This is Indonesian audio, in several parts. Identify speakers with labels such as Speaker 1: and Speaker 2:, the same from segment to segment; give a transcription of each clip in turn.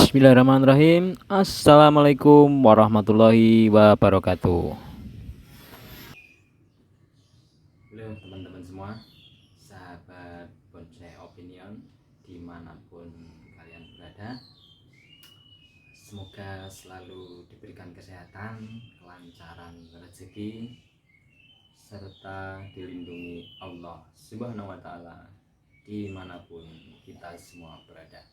Speaker 1: Bismillahirrahmanirrahim. Assalamualaikum warahmatullahi wabarakatuh. Halo teman-teman semua, sahabat bonsai opinion dimanapun kalian berada. Semoga selalu diberikan kesehatan, kelancaran rezeki, serta dilindungi Allah Subhanahu wa Ta'ala dimanapun kita semua berada.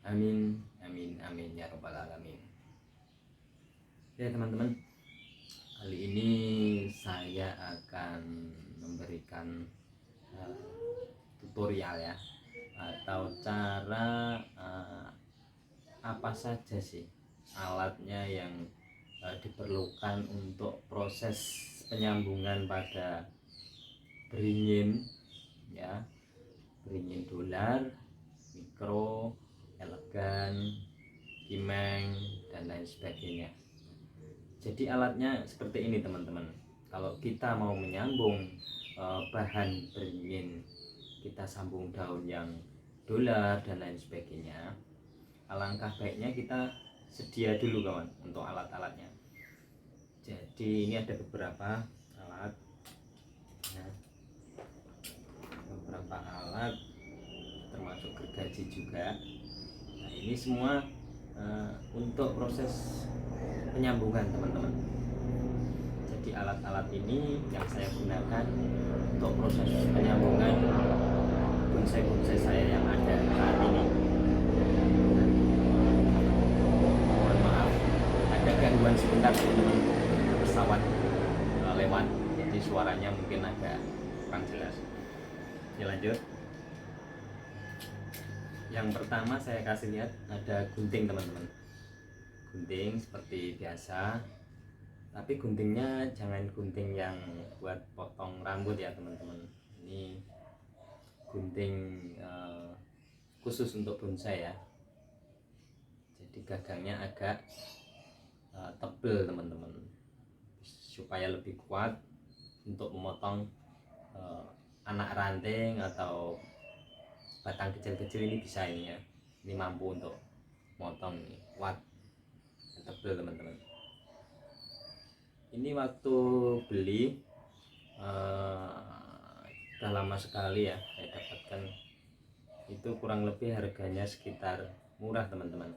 Speaker 1: Amin, amin, amin ya rabbal alamin. Ya teman-teman, kali ini saya akan memberikan tutorial ya, atau cara apa saja sih alatnya yang diperlukan untuk proses penyambungan pada beringin ya, beringin dolar, mikro, elegan, kimeng, dan lain sebagainya. Jadi alatnya seperti ini teman-teman. Kalau kita mau menyambung bahan beringin, kita sambung daun yang dolar dan lain sebagainya, alangkah baiknya kita sedia dulu kawan untuk alat-alatnya. Jadi ini ada beberapa alat ya, beberapa alat termasuk gergaji juga. Nah ini semua untuk proses penyambungan teman-teman. Jadi alat-alat ini yang saya gunakan untuk proses penyambungan bonsai-bonsai saya yang ada saat ini. Mohon maaf ada gangguan sebentar teman-teman, pesawat lewat, jadi suaranya mungkin agak kurang jelas. Ya lanjut. Yang pertama saya kasih lihat ada gunting teman-teman. Gunting seperti biasa, tapi guntingnya jangan gunting yang buat potong rambut ya teman-teman. Ini gunting khusus untuk bonsai ya. Jadi gagangnya agak tebal teman-teman, supaya lebih kuat untuk memotong anak ranting atau batang kecil-kecil. Ini bisa ini ya, ini mampu untuk motong, ini kuat, tebal teman-teman. Ini waktu beli udah lama sekali ya saya dapatkan, itu kurang lebih harganya sekitar murah teman-teman,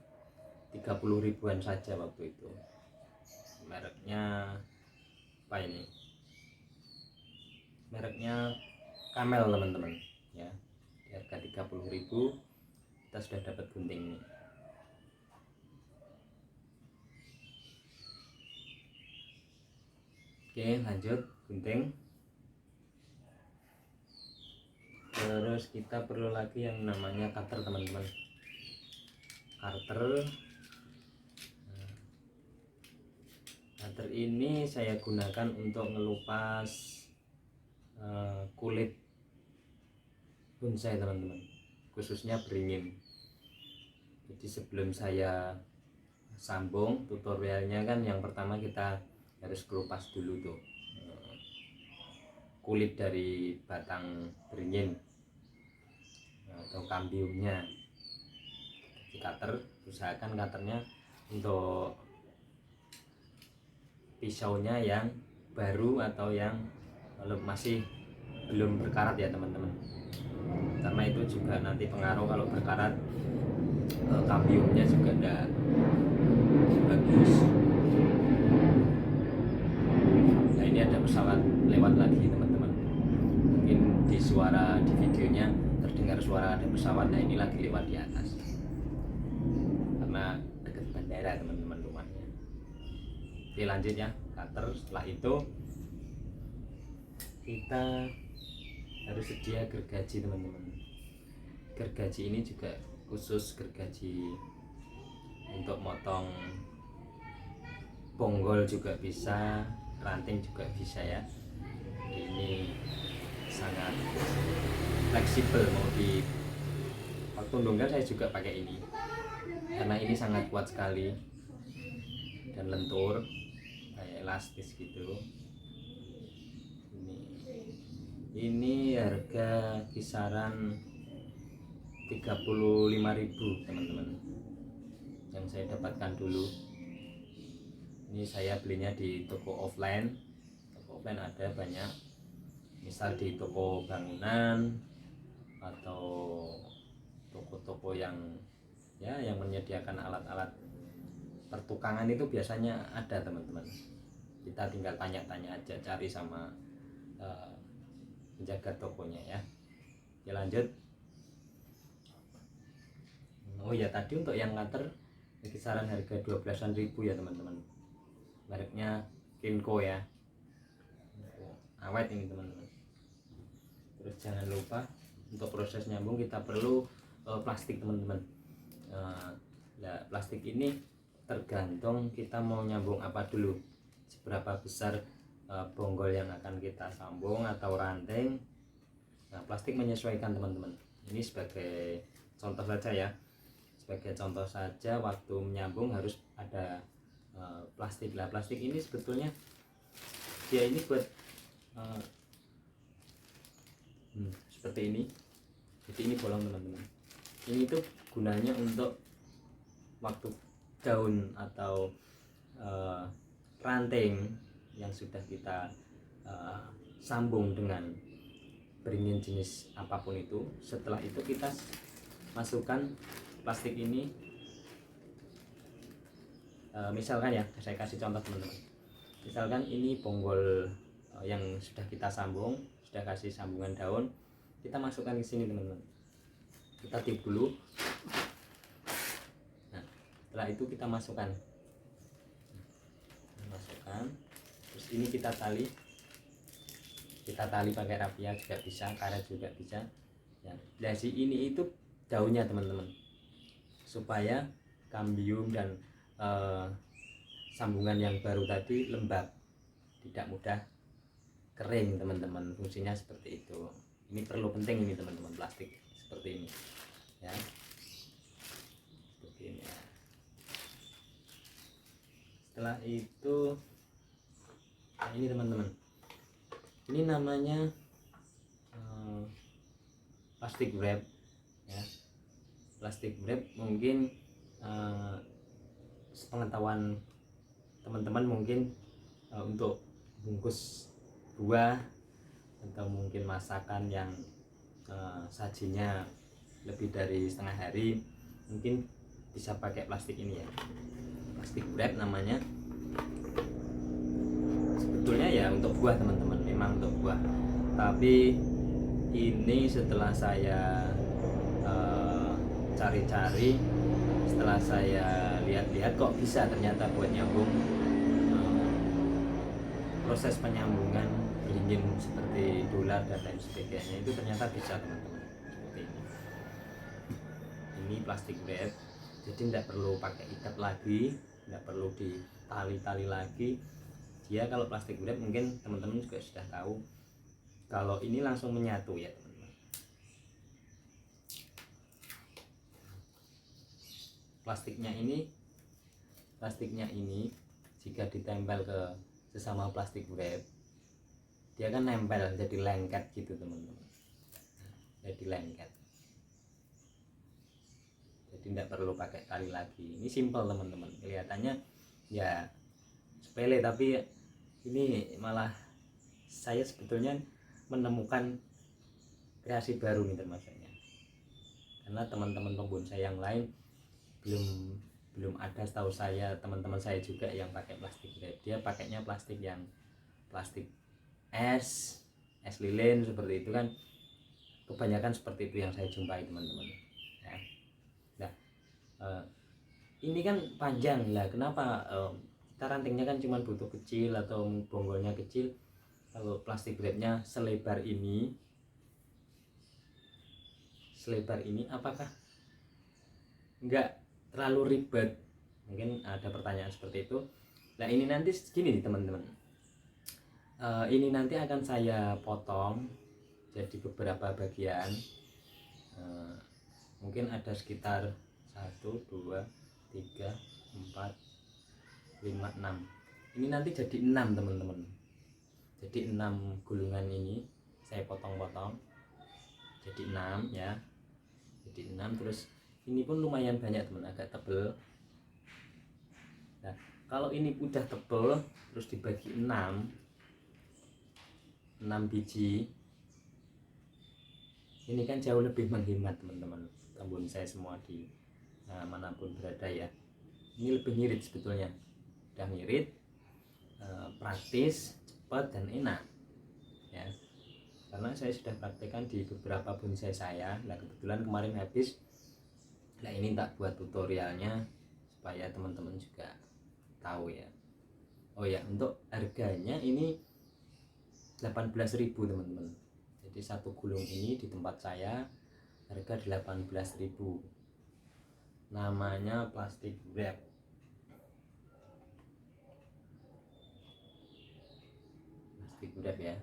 Speaker 1: 30 ribuan saja waktu itu. Mereknya apa ini, mereknya Camel teman-teman ya. Di harga 30.000 kita sudah dapat gunting ini. Oke lanjut, gunting. Terus kita perlu lagi yang namanya cutter teman-teman. Cutter ini saya gunakan untuk ngelupas kulit bonsai teman-teman, khususnya beringin. Jadi sebelum saya sambung tutorialnya kan, yang pertama kita harus kelupas dulu tuh kulit dari batang beringin atau kambiumnya. Di cutter, usahakan cutternya untuk pisaunya yang baru atau yang masih belum berkarat ya teman-teman, karena itu juga nanti pengaruh. Kalau berkarat kambiumnya juga tidak bagus. Nah ini ada pesawat lewat lagi teman-teman, mungkin di suara di videonya terdengar suara ada pesawat. Nah ini lagi lewat di atas karena dekat bandara teman-teman rumahnya. Oke lanjut ya, cutter. Setelah itu kita harus sedia gergaji teman-teman. Gergaji ini juga khusus gergaji untuk motong bonggol juga bisa, ranting juga bisa ya. Ini sangat fleksibel, mau di waktu dongkal saya juga pakai ini karena ini sangat kuat sekali dan lentur kayak elastis gitu. Ini harga kisaran 35.000 teman-teman yang saya saya dapatkan dulu. Ini saya belinya di toko offline. Toko offline ada banyak, misal di toko bangunan atau toko-toko yang yang menyediakan alat-alat pertukangan itu biasanya ada teman-teman. Kita tinggal tanya-tanya aja, cari sama penjaga tokonya ya. Oke, lanjut. Oh ya, tadi untuk yang cutter kisaran harga 12-an ribu ya teman-teman. Mereknya Kinko ya. Awet ini teman-teman. Terus jangan lupa untuk proses nyambung kita perlu plastik teman-teman. Plastik ini tergantung kita mau nyambung apa dulu, seberapa besar bonggol yang akan kita sambung atau ranting. Nah, plastik menyesuaikan teman-teman. Ini sebagai contoh saja ya, sebagai contoh saja waktu menyambung harus ada plastik. Lah plastik ini sebetulnya dia ini buat seperti ini. Jadi ini bolong teman-teman. Ini tuh gunanya untuk waktu daun atau ranting yang sudah kita sambung dengan beringin jenis apapun itu, setelah itu kita masukkan plastik ini. Misalkan ya, saya kasih contoh teman-teman. Misalkan ini bonggol yang sudah kita sambung, sudah kasih sambungan daun, kita masukkan ke sini teman-teman. Kita tiup dulu. Nah, setelah itu kita masukkan. Terus ini kita tali pakai rapia juga bisa, karet juga bisa ya. Dari ini itu daunnya teman-teman, supaya kambium dan sambungan yang baru tadi lembab, tidak mudah kering teman-teman. Fungsinya seperti itu. Ini perlu penting ini teman-teman, plastik seperti ini ya, seperti ini ya. Setelah itu ini teman-teman, ini namanya plastik wrap ya. Plastik wrap mungkin sepengetahuan teman-teman mungkin untuk bungkus buah atau mungkin masakan yang sajinya lebih dari setengah hari, mungkin bisa pakai plastik ini ya, plastik wrap namanya. Sebetulnya ya untuk buah teman-teman, memang untuk buah, tapi ini setelah saya cari-cari, setelah saya lihat-lihat kok bisa ternyata buat nyambung proses penyambungan beringin seperti dolar dan lain sebagainya, itu ternyata bisa teman-teman. Seperti ini plastik wrap, jadi tidak perlu pakai ikat lagi, tidak perlu ditali-tali lagi. Dia kalau plastik wrap mungkin teman-teman juga sudah tahu, kalau ini langsung menyatu ya teman-teman. Plastiknya ini jika ditempel ke sesama plastik wrap, dia kan nempel jadi lengket gitu teman-teman. Jadi lengket, jadi tidak perlu pakai tali lagi. Ini simple teman-teman, kelihatannya ya sepele, tapi ini malah saya sebetulnya menemukan kreasi baru nih termasuknya, karena teman-teman pembonsai yang lain belum ada, setahu saya teman-teman saya juga yang pakai plastik wrap. Dia pakainya plastik yang plastik es lilin seperti itu kan, kebanyakan seperti itu yang saya jumpai teman-teman ya. Nah ini kan panjang lah, kenapa kita rantingnya kan cuma butuh kecil atau bonggolnya kecil. Kalau plastik wrapnya selebar ini apakah enggak terlalu ribet? Mungkin ada pertanyaan seperti itu. Nah ini nanti segini nih teman-teman, ini nanti akan saya potong jadi beberapa bagian, mungkin ada sekitar 1, 2, 3, 4, 5, 6. Ini nanti jadi 6 teman-teman. Jadi 6 gulungan ini saya potong-potong jadi 6 ya. Jadi 6, terus ini pun lumayan banyak teman, agak tebel. Kalau ini udah tebel terus dibagi 6 biji, ini kan jauh lebih menghemat teman-teman bonsai semua di manapun berada ya. Ini lebih ngirit sebetulnya, udah ngirit, praktis, cepat dan enak ya. Karena saya sudah praktekkan di beberapa bonsai saya. Nah kebetulan kemarin habis. Nah ini tak buat tutorialnya supaya teman-teman juga tahu ya. Oh ya, untuk harganya ini 18.000 teman-teman. Jadi satu gulung ini di tempat saya harga 18.000. Namanya plastik wrap. Plastik wrap ya.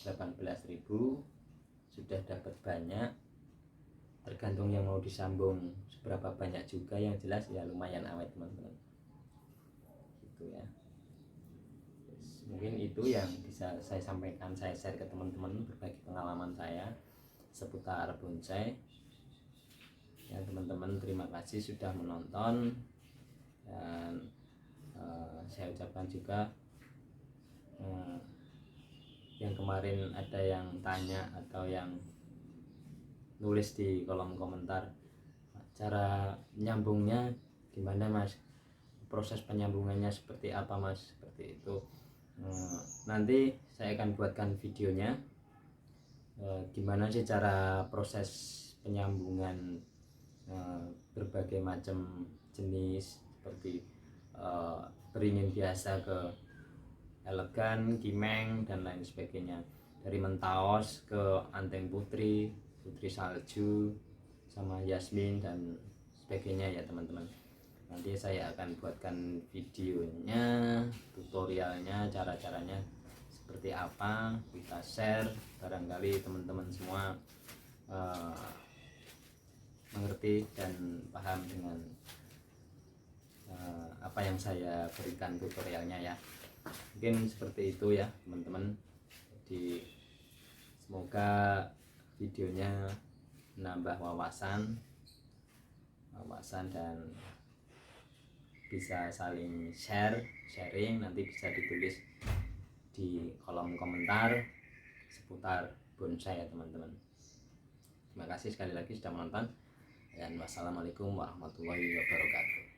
Speaker 1: 18.000 sudah dapat banyak. Tergantung yang mau disambung seberapa banyak juga, yang jelas ya lumayan awet teman-teman. Gitu ya. Mungkin itu yang bisa saya sampaikan, saya share ke teman-teman, berbagi pengalaman saya seputar bonsai ya teman-teman. Terima kasih sudah menonton, dan saya ucapkan juga yang kemarin ada yang tanya atau yang nulis di kolom komentar, cara nyambungnya gimana mas, proses penyambungannya seperti apa mas, seperti itu. Nanti saya akan buatkan videonya gimana sih cara proses penyambungan berbagai macam jenis, seperti beringin biasa ke elegan, kimeng dan lain sebagainya, dari mentaos ke anteng putri, putri salju, sama yasmin dan sebagainya ya teman-teman. Nanti saya akan buatkan videonya, tutorialnya, cara-caranya seperti apa, kita share, barangkali teman-teman semua mengerti dan paham dengan apa yang saya berikan tutorialnya ya. Mungkin seperti itu ya teman-teman. Jadi semoga videonya menambah wawasan dan bisa saling sharing. Nanti bisa ditulis di kolom komentar seputar bonsai ya teman-teman. Terima kasih sekali lagi sudah menonton, dan wassalamualaikum warahmatullahi wabarakatuh.